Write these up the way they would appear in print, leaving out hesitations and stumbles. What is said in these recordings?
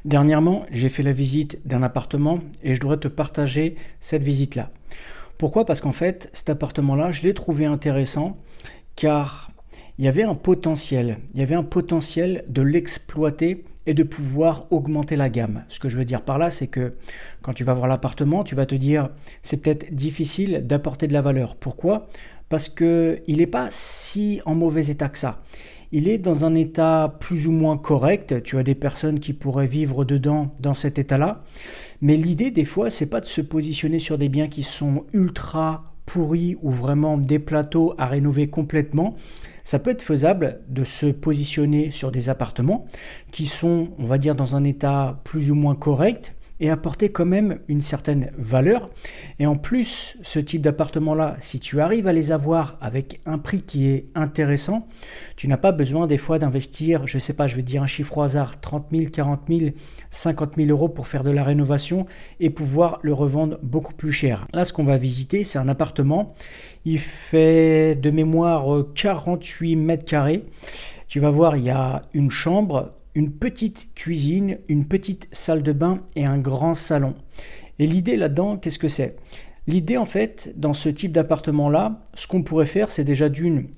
Dernièrement, j'ai fait la visite d'un appartement et je dois te partager cette visite-là. Pourquoi? Parce qu'en fait, cet appartement-là, je l'ai trouvé intéressant car il y avait un potentiel. Il y avait un potentiel de l'exploiter et de pouvoir augmenter la gamme. Ce que je veux dire par là, c'est que quand tu vas voir l'appartement, tu vas te dire c'est peut-être difficile d'apporter de la valeur. Pourquoi? Parce qu'il n'est pas si en mauvais état que ça. Il est dans un état plus ou moins correct. Tu as des personnes qui pourraient vivre dedans dans cet état-là. Mais l'idée, des fois, c'est pas de se positionner sur des biens qui sont ultra pourris ou vraiment des plateaux à rénover complètement. Ça peut être faisable de se positionner sur des appartements qui sont, on va dire, dans un état plus ou moins correct et apporter quand même une certaine valeur. Et en plus, ce type d'appartement-là, si tu arrives à les avoir avec un prix qui est intéressant, tu n'as pas besoin des fois d'investir, je ne sais pas, je vais te dire un chiffre au hasard, 30 000, 40 000, 50 000 euros pour faire de la rénovation et pouvoir le revendre beaucoup plus cher. Là, ce qu'on va visiter, c'est un appartement. Il fait de mémoire 48 mètres carrés. Tu vas voir, il y a une chambre, une petite cuisine, une petite salle de bain et un grand salon. Et l'idée là-dedans, qu'est-ce que c'est? L'idée en fait, dans ce type d'appartement-là, ce qu'on pourrait faire, c'est déjà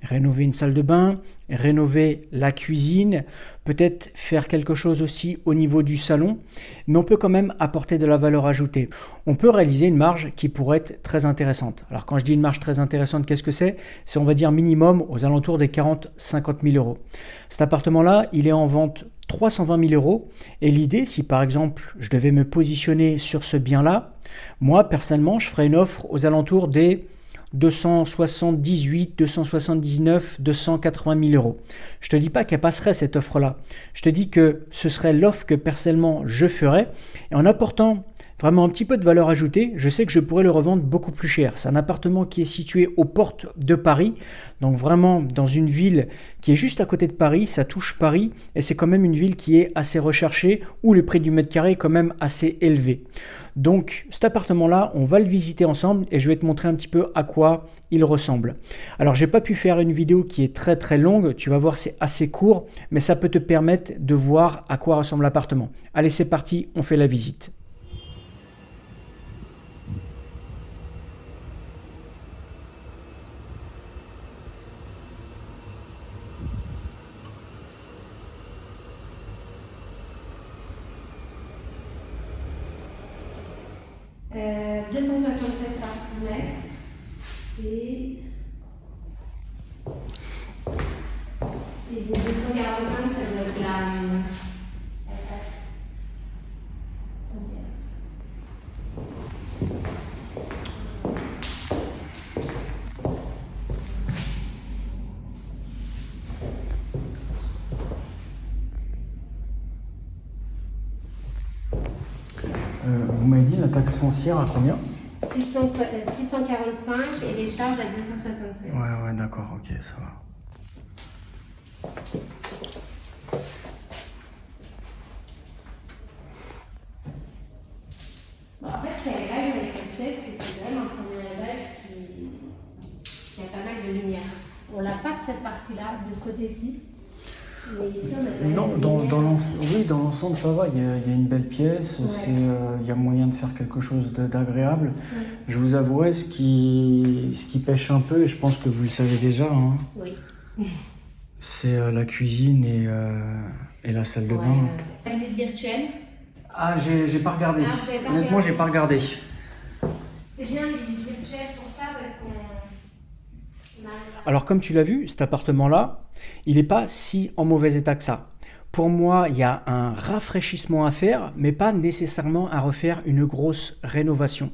rénover une salle de bain, rénover la cuisine, peut-être faire quelque chose aussi au niveau du salon, mais on peut quand même apporter de la valeur ajoutée. On peut réaliser une marge qui pourrait être très intéressante. Alors quand je dis une marge très intéressante, qu'est-ce que c'est? C'est on va dire minimum aux alentours des 40-50 000 euros. Cet appartement-là, il est en vente 320 000 euros. Et l'idée, si par exemple je devais me positionner sur ce bien-là, moi personnellement, je ferais une offre aux alentours des 278, 279, 280 000 euros. Je te dis pas qu'elle passerait cette offre-là. Je te dis que ce serait l'offre que personnellement je ferais. Et en apportant vraiment un petit peu de valeur ajoutée, je sais que je pourrais le revendre beaucoup plus cher. C'est un appartement qui est situé aux portes de Paris, donc vraiment dans une ville qui est juste à côté de Paris, ça touche Paris et c'est quand même une ville qui est assez recherchée où le prix du mètre carré est quand même assez élevé. Donc cet appartement-là, on va le visiter ensemble et je vais te montrer un petit peu à quoi il ressemble. Alors j'ai pas pu faire une vidéo qui est très très longue, tu vas voir c'est assez court, mais ça peut te permettre de voir à quoi ressemble l'appartement. Allez c'est parti, on fait la visite. Euh, 276 par trimestre et des 245, ça doit être la taxe foncière. Vous m'avez dit la taxe foncière à combien? 645 et les charges à 276. Ouais, d'accord, ok, ça va. Bon, après, ce qui est agréable avec cette pièce, c'est que c'est quand même un premier étage qui a pas mal de lumière. On l'a pas de cette partie-là, de ce côté-ci. Mais ici, on a quand même Non, dans l'ensemble, ça va. Il y a une belle pièce. Ouais. Il y a moyen de faire quelque chose d'agréable. Ouais. Je vous avouerai, ce qui pêche un peu, et je pense que vous le savez déjà, hein, oui. C'est la cuisine et la salle de bain. La visite virtuelle. Ah, j'ai pas regardé. Ah, honnêtement, j'ai pas regardé. C'est bien les visites virtuelles pour ça, parce qu'on... Alors comme tu l'as vu, cet appartement-là, il n'est pas si en mauvais état que ça. Pour moi, il y a un rafraîchissement à faire, mais pas nécessairement à refaire une grosse rénovation.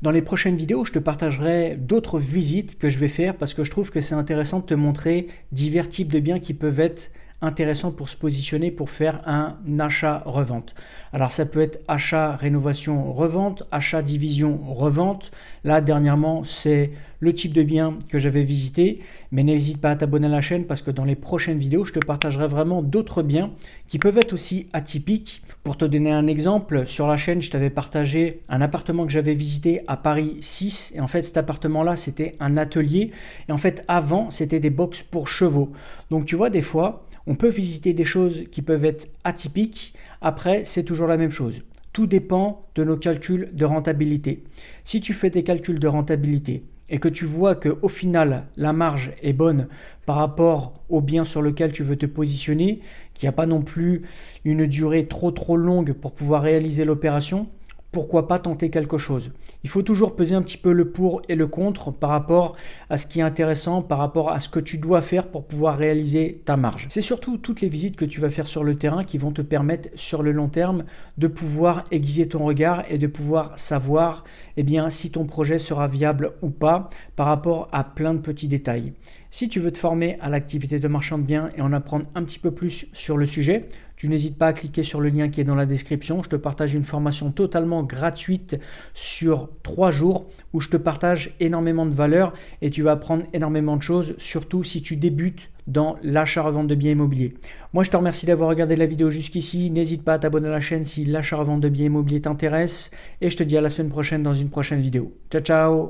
Dans les prochaines vidéos, je te partagerai d'autres visites que je vais faire parce que je trouve que c'est intéressant de te montrer divers types de biens qui peuvent être intéressant pour se positionner pour faire un achat-revente. Alors ça peut être achat, rénovation, revente, achat, division, revente. Là dernièrement c'est le type de bien que j'avais visité, mais n'hésite pas à t'abonner à la chaîne parce que dans les prochaines vidéos je te partagerai vraiment d'autres biens qui peuvent être aussi atypiques. Pour te donner un exemple, sur la chaîne je t'avais partagé un appartement que j'avais visité à Paris 6 et en fait cet appartement là c'était un atelier et en fait avant c'était des box pour chevaux. Donc tu vois des fois on peut visiter des choses qui peuvent être atypiques Après, c'est toujours la même chose. Tout dépend de nos calculs de rentabilité. Si tu fais tes calculs de rentabilité et que tu vois qu'au final, la marge est bonne par rapport au bien sur lequel tu veux te positionner, qu'il n'y a pas non plus une durée trop longue pour pouvoir réaliser l'opération, pourquoi pas tenter quelque chose? Il faut toujours peser un petit peu le pour et le contre par rapport à ce qui est intéressant, par rapport à ce que tu dois faire pour pouvoir réaliser ta marge. C'est surtout toutes les visites que tu vas faire sur le terrain qui vont te permettre sur le long terme de pouvoir aiguiser ton regard et de pouvoir savoir si ton projet sera viable ou pas par rapport à plein de petits détails. Si tu veux te former à l'activité de marchand de biens et en apprendre un petit peu plus sur le sujet, tu n'hésites pas à cliquer sur le lien qui est dans la description. Je te partage une formation totalement gratuite sur 3 jours où je te partage énormément de valeur et tu vas apprendre énormément de choses, surtout si tu débutes dans l'achat-revente de biens immobiliers. Moi, je te remercie d'avoir regardé la vidéo jusqu'ici. N'hésite pas à t'abonner à la chaîne si l'achat-revente de biens immobiliers t'intéresse et je te dis à la semaine prochaine dans une prochaine vidéo. Ciao, ciao!